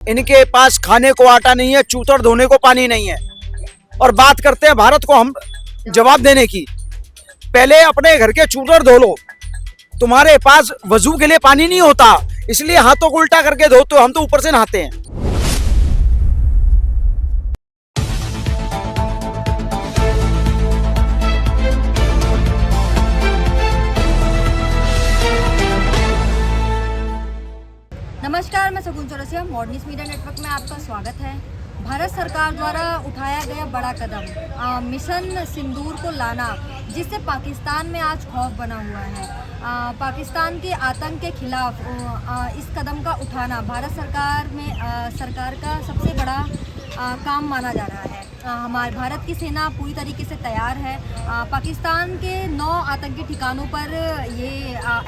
इनके पास खाने को आटा नहीं है, चूतर धोने को पानी नहीं है, और बात करते हैं भारत को हम जवाब देने की। पहले अपने घर के चूतर धो लो, तुम्हारे पास वजू के लिए पानी नहीं होता, इसलिए हाथों को उल्टा करके धोते हो, हम तो ऊपर से नहाते हैं। नमस्कार, मैं सगुन चौरसिया, मॉडर्निस्ट मीडिया नेटवर्क में आपका स्वागत है। भारत सरकार द्वारा उठाया गया बड़ा कदम मिशन सिंदूर को लाना, जिससे पाकिस्तान में आज खौफ बना हुआ है। पाकिस्तान के आतंक के खिलाफ इस कदम का उठाना भारत सरकार का सबसे बड़ा काम माना जा रहा है। हमारे भारत की सेना पूरी तरीके से तैयार है। पाकिस्तान के 9 आतंकी ठिकानों पर ये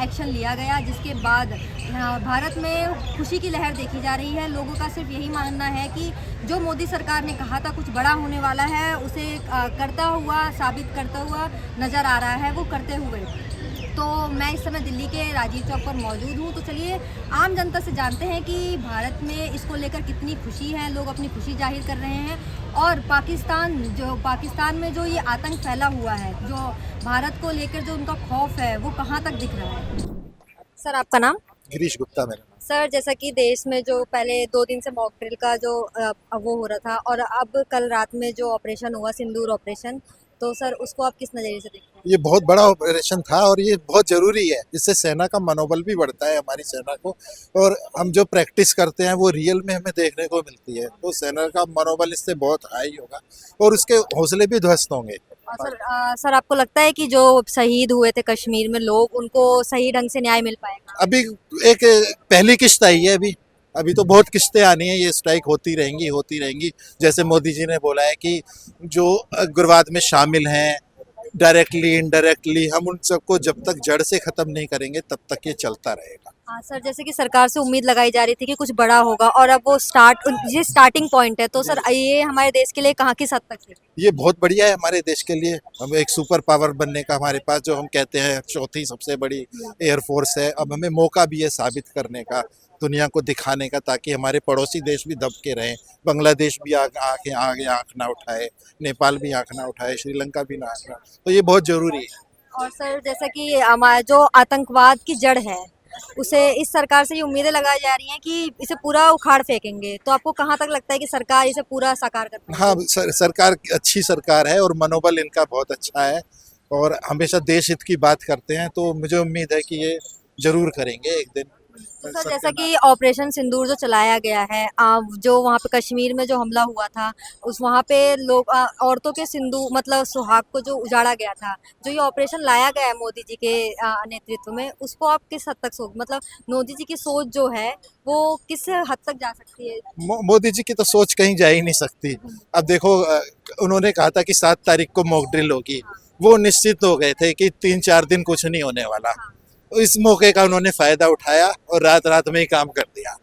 एक्शन लिया गया, जिसके बाद भारत में खुशी की लहर देखी जा रही है। लोगों का सिर्फ यही मानना है कि जो मोदी सरकार ने कहा था कुछ बड़ा होने वाला है, उसे साबित करता हुआ नज़र आ रहा है, वो करते हुए। तो मैं इस समय दिल्ली के राजीव चौक पर मौजूद हूँ। तो चलिए आम जनता से जानते हैं कि भारत में इसको लेकर कितनी खुशी है, लोग अपनी खुशी जाहिर कर रहे हैं, और पाकिस्तान में जो ये आतंक फैला हुआ है, जो भारत को लेकर जो उनका खौफ है, वो कहाँ तक दिख रहा है। सर, आपका नाम? गिरीश गुप्ता मेरा नाम। सर, जैसा कि देश में जो पहले 2 दिन से मॉक ड्रिल का जो वो हो रहा था, और अब कल रात में जो ऑपरेशन हुआ, सिंदूर ऑपरेशन, तो सर उसको आप किस नज़रिए से देखते हैं? ये बहुत बड़ा ऑपरेशन था और ये बहुत ज़रूरी है। इससे सेना का मनोबल भी बढ़ता है, हमारी सेना को, और हम जो प्रैक्टिस करते हैं वो रियल में हमें देखने को मिलती है। तो सेना का मनोबल इससे बहुत हाई होगा और उसके हौसले भी ध्वस्त होंगे। सर, आपको लगता है कि जो शहीद हुए थे कश्मीर में लोग, उनको सही ढंग से न्याय मिल पाएगा? अभी एक पहली किस्त आई है, अभी तो बहुत किस्तें आनी है। ये स्ट्राइक होती रहेंगी। जैसे मोदी जी ने बोला है कि जो उग्रवाद में शामिल हैं, डायरेक्टली इनडायरेक्टली, हम उन सबको जब तक जड़ से ख़त्म नहीं करेंगे तब तक ये चलता रहेगा। हाँ सर, जैसे कि सरकार से उम्मीद लगाई जा रही थी कि कुछ बड़ा होगा, और अब वो ये स्टार्टिंग पॉइंट है, तो सर ये हमारे देश के लिए कहाँ की हद तक है? ये बहुत बढ़िया है हमारे देश के लिए। हम एक सुपर पावर बनने का, हमारे पास जो हम कहते हैं 4थी सबसे बड़ी एयरफोर्स है। अब हमें मौका भी है साबित करने का, दुनिया को दिखाने का, ताकि हमारे पड़ोसी देश भी दब के रहें। बांग्लादेश भी आगे आँख ना उठाए, नेपाल भी आँख ना उठाए, श्रीलंका भी ना आँख ना। तो ये बहुत ज़रूरी है। और सर, जैसा कि हमारा जो आतंकवाद की जड़ है, उसे इस सरकार से ये उम्मीदें लगाई जा रही हैं कि इसे पूरा उखाड़ फेंकेंगे, तो आपको कहाँ तक लगता है कि सरकार इसे पूरा साकार कर पाएगी? हाँ, सरकार अच्छी सरकार है और मनोबल इनका बहुत अच्छा है और हमेशा देश हित की बात करते हैं। तो मुझे उम्मीद है कि ये जरूर करेंगे एक दिन। तो सर, जैसा कि ऑपरेशन सिंदूर जो चलाया गया है, जो वहाँ पे कश्मीर में जो हमला हुआ था, वहाँ पे लोग औरतों के सिंदूर मतलब सुहाग को जो उजाड़ा गया था, जो ये ऑपरेशन लाया गया है मोदी जी के नेतृत्व में, उसको आप किस हद तक मतलब मोदी जी की सोच जो है वो किस हद तक जा सकती है? मोदी जी की तो सोच कहीं जा ही नहीं सकती। अब देखो, उन्होंने कहा था कि 7 तारीख को मॉक ड्रिल होगी, वो निश्चित हो गए थे कि 3-4 दिन कुछ नहीं होने वाला। इस मौके का उन्होंने फायदा उठाया और रात में ही काम कर दिया।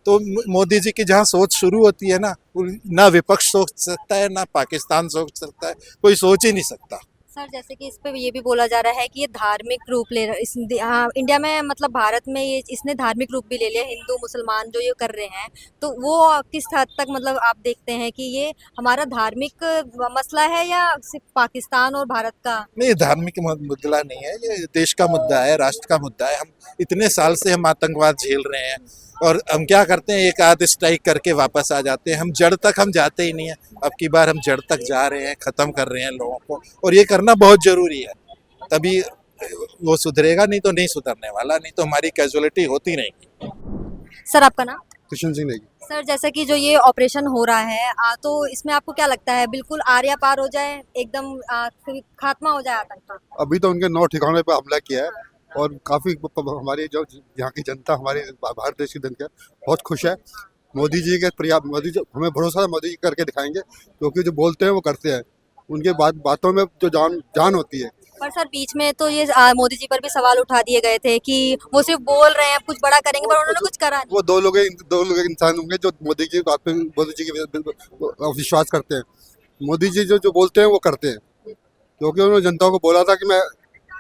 तो मोदी जी की जहाँ सोच शुरू होती है ना विपक्ष सोच सकता है, ना पाकिस्तान सोच सकता है, कोई सोच ही नहीं सकता। सर, जैसे कि इस पे ये भी बोला जा रहा है कि ये धार्मिक रूप ले रहा इंडिया में, मतलब भारत में ये इसने धार्मिक रूप भी ले लिया। हिंदू मुसलमान जो ये कर रहे हैं, तो वो किस हद तक मतलब आप देखते हैं कि ये हमारा धार्मिक मसला है या सिर्फ पाकिस्तान और भारत का? नहीं, धार्मिक मुद्दा नहीं है, ये देश का मुद्दा है, राष्ट्र का मुद्दा है। हम इतने साल से हम आतंकवाद झेल रहे हैं और हम क्या करते हैं, एक आध स्ट्राइक करके वापस आ जाते हैं। हम जड़ तक हम जाते ही नहीं है। अब की बार हम जड़ तक जा रहे हैं, ख़त्म कर रहे हैं लोगों को, और ये करना बहुत ज़रूरी है। तभी वो सुधरेगा, नहीं तो नहीं सुधरने वाला, नहीं तो हमारी कैजुअलिटी होती रहेगी। सर, आपका नाम? कृष्ण सिंह नेगी। सर, जैसे कि जो ये ऑपरेशन हो रहा है, तो इसमें आपको क्या लगता है, बिल्कुल आर्या पार हो जाए, एकदम खात्मा हो जाए आतंक का? अभी तो उनके 9 ठिकानों पर हमला किया है और काफ़ी हमारी जो यहाँ की जनता, हमारे भारत देश की जनता बहुत खुश है। मोदी जी हमें भरोसा है, मोदी जी करके दिखाएंगे, क्योंकि जो बोलते हैं वो करते हैं। उनके बातों में जो जान होती है। पर सर, बीच में तो ये मोदी जी पर भी सवाल उठा दिए गए थे कि वो सिर्फ बोल रहे हैं, कुछ बड़ा करेंगे, पर उन्होंने कुछ करा नहीं। वो दो लोग इंसान होंगे जो मोदी जी की बात पे, मोदी जी की विश्वास करते हैं। मोदी जी जो बोलते हैं वो करते हैं, क्योंकि उन्होंने जनता को बोला था कि मैं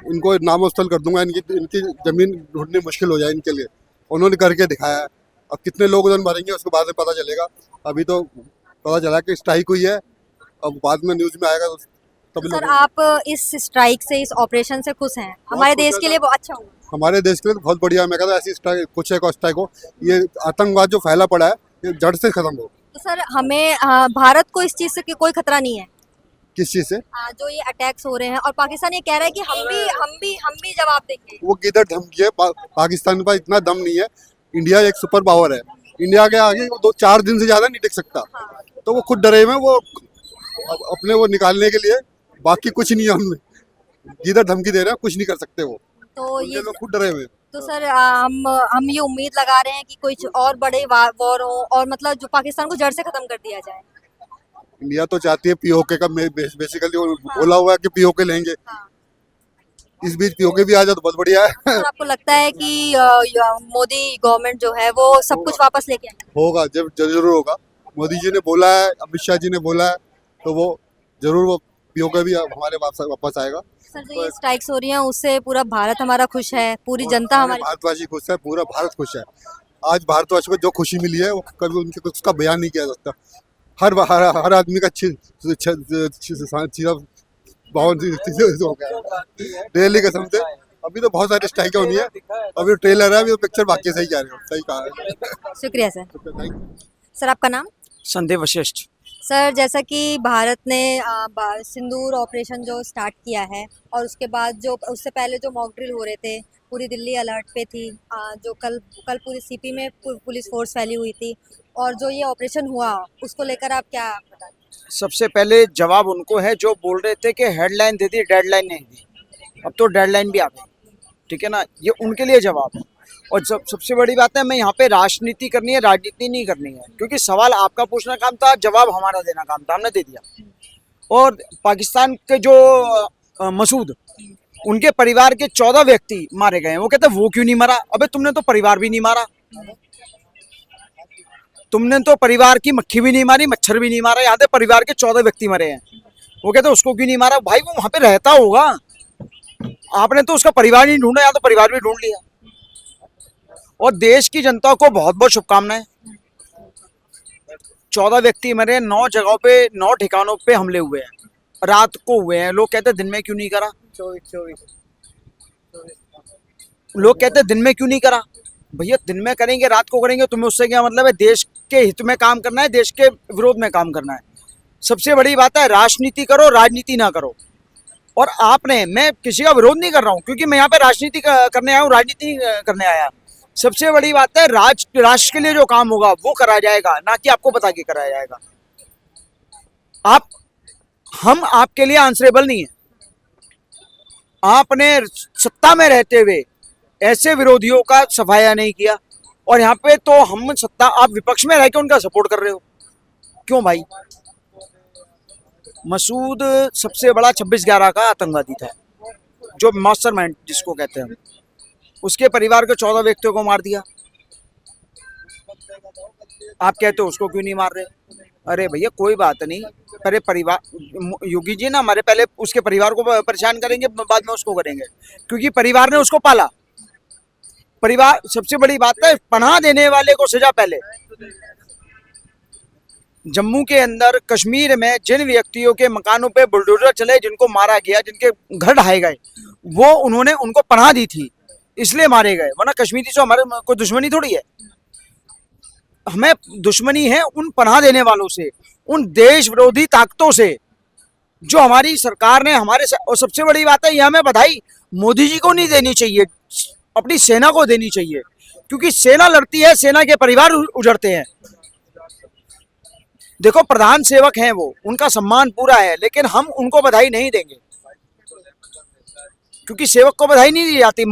इनको नामोस्तल कर दूंगा, इनकी ज़मीन ढूंढनी मुश्किल हो जाए इनके लिए। उन्होंने करके दिखाया है। अब कितने लोग उधर मरेंगे उसको बाद में पता चलेगा। अभी तो पता चला कि स्ट्राइक हुई है, अब बाद में न्यूज में आएगा तो तभी सर लोग। आप इस स्ट्राइक से, इस ऑपरेशन से खुश हैं? हमारे खुश देश है के लिए बहुत अच्छा हुआ। हमारे देश के लिए तो बहुत बढ़िया है। मैं कहता हूं ऐसी स्ट्राइक कुछ एक और स्ट्राइक हो, ये आतंकवाद जो फैला पड़ा है ये जड़ से खत्म हो। तो सर हमें भारत को इस चीज से कोई खतरा नहीं है? किस चीज से? जो ये अटैक्स हो रहे हैं और पाकिस्तान ये कह रहा है कि हम भी जवाब देंगे। वो किधर धमकी है? पाकिस्तान के पास इतना दम नहीं है। इंडिया एक सुपर पावर है, इंडिया के आगे वो 2-4 दिन से ज्यादा नहीं टिक सकता। तो वो खुद डरे हुए हैं, वो अपने वो निकालने के लिए, बाकी कुछ नहीं है उनमें। जिधर धमकी दे रहे हैं कुछ नहीं कर सकते वो, तो ये लोग खुद डरे हुए हैं। तो सर हम ये उम्मीद लगा रहे हैं कि कुछ और बड़े वॉर हो और मतलब जो पाकिस्तान को जड़ से खत्म कर दिया जाए। इंडिया तो चाहती है पीओके का, बेसिकली बोला हुआ है कि पीओके लेंगे। इस बीच पीओके भी आ जाए तो बहुत बढ़िया है। सर आपको लगता है कि मोदी गवर्नमेंट जो है वो सब कुछ वापस लेके आएगी? होगा, जब जरूर होगा। मोदी जी ने बोला है, अमित शाह जी ने बोला है, तो वो जरूर वो पीओके भी हमारे वापस आएगा। सर जो ये स्ट्राइक्स हो रही हैं उससे पूरा भारत हमारा खुश है, पूरी जनता हमारी। भारतवासी खुश है, पूरा भारत खुश है। आज भारतवासी को जो खुशी मिली है वो कभी उनके उसका बयान नहीं किया जा सकता। हर आदमी का बहुत हो गया दिल्ली कसम से। अभी तो बहुत सारी स्ट्राइकें होनी है, अभी ट्रेलर है, अभी तो पिक्चर बाकी सही कह रहे हो, सही कहा है। शुक्रिया सर। सर आपका नाम? संदेह वशिष्ठ। सर जैसा कि भारत ने सिंदूर ऑपरेशन जो स्टार्ट किया है और उसके बाद जो उससे पहले जो मॉक ड्रिल हो रहे थे, पूरी दिल्ली अलर्ट पे थी। जो कल पूरी सीपी में पुलिस फोर्स फैली हुई थी और जो ये ऑपरेशन हुआ उसको लेकर आप क्या बताएं? सबसे पहले जवाब उनको है जो बोल रहे थे कि हेडलाइन दे दी, डेडलाइन नहीं दी। अब तो डेडलाइन भी आ गई, ठीक है ना। ये उनके लिए जवाब है। और सबसे बड़ी बात है, मैं यहाँ पे राजनीति करनी है, राजनीति नहीं करनी है, क्योंकि सवाल आपका पूछना काम था, जवाब हमारा देना काम था, हमने दे दिया। और पाकिस्तान के जो मसूद, उनके परिवार के 14 व्यक्ति मारे गए हैं। वो कहते वो क्यों नहीं मरा? अबे तुमने तो परिवार भी नहीं मारा, तुमने तो परिवार की मक्खी भी नहीं मारी, मच्छर भी नहीं मारा, यहाँ पे परिवार के 14 व्यक्ति मरे हैं। वो कहते उसको क्यों नहीं मारा? भाई वो वहां पे रहता होगा, आपने तो उसका परिवार नहीं ढूंढा, या तो परिवार भी ढूंढ लिया। और देश की जनता को बहुत बहुत शुभकामनाएं। 14 व्यक्ति मरे, 9 जगहों पे, 9 ठिकानों पे हमले हुए हैं, रात को हुए हैं। लोग कहते दिन में क्यों नहीं करा? 24 लोग कहते दिन में क्यों नहीं करा? भैया दिन में करेंगे, रात को करेंगे, तुम्हें उससे क्या मतलब है? देश के हित में काम करना है, देश के विरोध में काम करना है। सबसे बड़ी बात है, राजनीति करो, राजनीति ना करो। और आपने, मैं किसी का विरोध नहीं कर रहा हूँ, क्योंकि मैं यहाँ पे राजनीति करने आया हूँ, राजनीति करने आया। सबसे बड़ी बात है, राष्ट्र के लिए जो काम होगा वो करा जाएगा, ना कि आपको बता के कराया जाएगा। हम आपके लिए आंसरेबल नहीं है। आपने सत्ता में रहते हुए ऐसे विरोधियों का सफाया नहीं किया, और यहाँ पे तो हम सत्ता, आप विपक्ष में रह के उनका सपोर्ट कर रहे हो। क्यों भाई? मसूद सबसे बड़ा 26/11 का आतंकवादी था, जो मास्टरमाइंड जिसको कहते हैं। उसके परिवार के 14 व्यक्तियों को मार दिया। आप कहते हो उसको क्यों नहीं मार रहे? अरे भैया कोई बात नहीं, पहले परिवार, योगी जी ना हमारे पहले उसके परिवार को परेशान करेंगे, बाद में उसको करेंगे, क्योंकि परिवार ने उसको पाला। परिवार, सबसे बड़ी बात है, पनाह देने वाले को सजा पहले। जम्मू के अंदर, कश्मीर में जिन व्यक्तियों के मकानों पे बुलडोजर चले, जिनको मारा गया, जिनके घर ढहाए गए, वो उन्होंने उनको पनाह दी थी, इसलिए मारे गए। वरना कश्मीरी से हमारे कोई दुश्मनी थोड़ी है। हमें दुश्मनी है उन पनाह देने वालों से, उन देश विरोधी ताकतों से, जो हमारी सरकार ने हमारे और सबसे बड़ी बात है, ये हमें बधाई मोदी जी को नहीं देनी चाहिए, अपनी सेना को देनी चाहिए, क्योंकि सेना लड़ती है, सेना के परिवार उजड़ते हैं। देखो प्रधान सेवक हैं वो, उनका सम्मान पूरा है, लेकिन हम उनको बधाई नहीं देंगे, क्योंकि सेवक को बधाई नहीं दी जाती।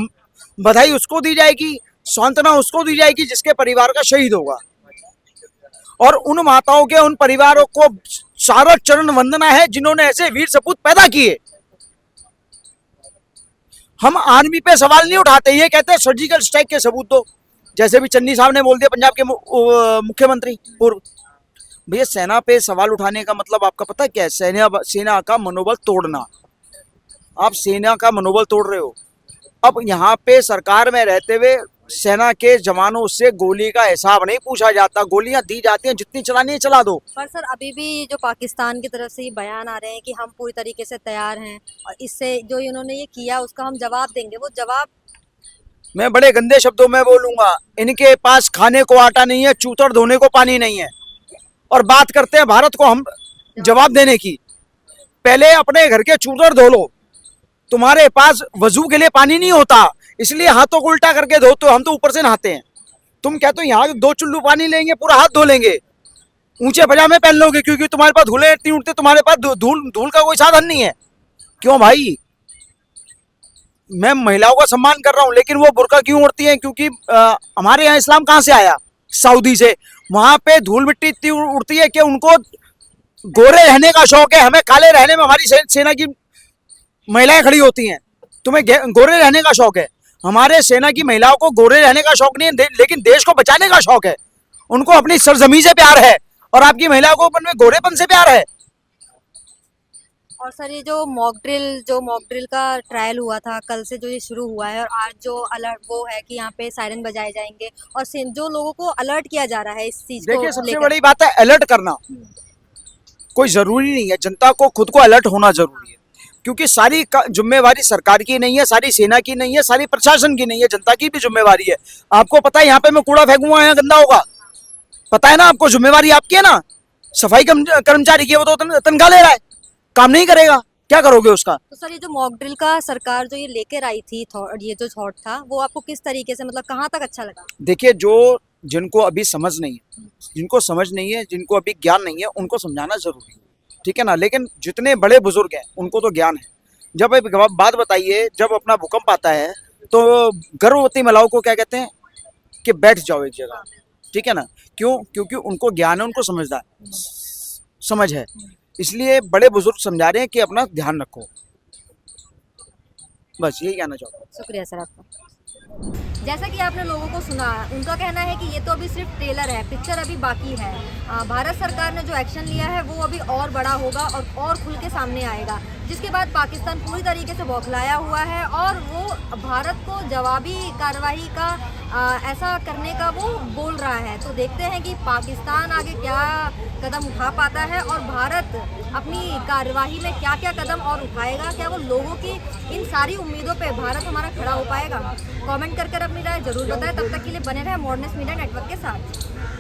बधाई उसको दी जाएगी, सांत्वना उसको दी जाएगी जिसके परिवार का शहीद होगा। और उन माताओं के, उन परिवारों को सारा चरण वंदना है जिन्होंने ऐसे वीर सपूत पैदा किए। हम आर्मी पे सवाल नहीं उठाते, ये कहते हैं सर्जिकल स्ट्राइक के सबूत दो, जैसे भी चन्नी साहब ने बोल दिया, पंजाब के मुख्यमंत्री पूर्व। भैया सेना पे सवाल उठाने का मतलब आपका पता है क्या है? सेना का मनोबल तोड़ना। आप सेना का मनोबल तोड़ रहे हो। अब यहाँ पे सरकार में रहते हुए सेना के जवानों से गोली का हिसाब नहीं पूछा जाता, गोलियां दी जाती हैं, जितनी चलानी है चला दो। पर सर अभी भी जो पाकिस्तान की तरफ से ये बयान आ रहे हैं कि हम पूरी तरीके से तैयार हैं और इससे जो इन्होंने ये किया उसका हम जवाब देंगे, वो जवाब मैं बड़े गंदे शब्दों में बोलूंगा, इनके पास खाने को आटा नहीं है, चूतर धोने को पानी नहीं है, और बात करते हैं भारत को हम जवाब देने की। पहले अपने घर के चूतर धो लो, तुम्हारे पास वजू के लिए पानी नहीं होता, इसलिए हाथों को उल्टा करके धो, तो हम तो ऊपर से नहाते हैं। तुम कहते हो यहाँ 2 चुल्लू पानी लेंगे, पूरा हाथ धो लेंगे, ऊंचे पजामे पहन लोगे, क्योंकि तुम्हारे पास धूलें इतनी उठती, तुम्हारे पास धूल का कोई साधन नहीं है। क्यों भाई? मैं महिलाओं का सम्मान कर रहा हूं, लेकिन वो बुर्का क्यों उड़ती हैं? क्योंकि हमारे यहाँ इस्लाम कहाँ से आया? सऊदी से। वहां पे धूल मिट्टी इतनी उड़ती है कि उनको गोरे रहने का शौक है, हमें काले रहने में हमारी सेना की महिलाएं खड़ी होती हैं। तुम्हें गोरे रहने का शौक है, हमारे सेना की महिलाओं को गोरे रहने का शौक नहीं है, लेकिन देश को बचाने का शौक है। उनको अपनी सरजमी से प्यार है, और आपकी महिलाओं को अपन में गोरेपन से प्यार है। और सर ये जो मॉक ड्रिल का ट्रायल हुआ था, कल से जो ये शुरू हुआ है, और आज जो अलर्ट वो है कि यहाँ पे सायरन बजाए जाएंगे और जो लोगों को अलर्ट किया जा रहा है इस चीज को देखिए, सबसे लेकर। बड़ी बात है अलर्ट करना। कोई जरूरी नहीं है, जनता को खुद को अलर्ट होना जरूरी है, क्योंकि सारी जिम्मेवारी सरकार की नहीं है, सारी सेना की नहीं है, सारी प्रशासन की नहीं है, जनता की भी जिम्मेवारी है। आपको पता है यहाँ पे मैं कूड़ा फेंकूंगा, यहाँ गंदा होगा, पता है ना आपको? जिम्मेवारी आपकी है ना। सफाई कर्मचारी की है, वो तो तनख्वाह ले रहा है, काम नहीं करेगा, क्या करोगे उसका? तो सर ये जो मॉक ड्रिल का सरकार जो ये लेकर आई थी, ये जो थॉट था, वो आपको किस तरीके से, मतलब कहाँ तक अच्छा लगा? देखिए, जिनको अभी समझ नहीं है, जिनको समझ नहीं है, जिनको अभी ज्ञान नहीं है, उनको समझाना जरूरी है, ठीक है ना। लेकिन जितने बड़े बुजुर्ग हैं उनको तो ज्ञान है। जब एक बात बताइए, जब अपना भूकंप आता है तो गर्भवती महिलाओं को क्या कहते हैं कि बैठ जाओ एक जगह, ठीक है ना। क्यों? क्योंकि उनको ज्ञान है, उनको समझ है, इसलिए बड़े बुजुर्ग समझा रहे हैं कि अपना ध्यान रखो। बस यही कहना चाहता हूँ। शुक्रिया सर आपका। जैसा कि आपने लोगों को सुना, उनका कहना है कि ये तो अभी सिर्फ ट्रेलर है, पिक्चर अभी बाकी है। भारत सरकार ने जो एक्शन लिया है वो अभी और बड़ा होगा और खुल के सामने आएगा, जिसके बाद पाकिस्तान पूरी तरीके से बौखलाया हुआ है और वो भारत को जवाबी कार्रवाई का ऐसा करने का वो बोल रहा है। तो देखते हैं कि पाकिस्तान आगे क्या कदम उठा पाता है और भारत अपनी कार्यवाही में क्या क्या कदम और उठाएगा। क्या वो लोगों की इन सारी उम्मीदों पे भारत हमारा खड़ा हो पाएगा? कमेंट कर अपनी राय जरूर बताएं। तब तक के लिए बने रहे मॉडर्निस्ट मीडिया नेटवर्क के साथ।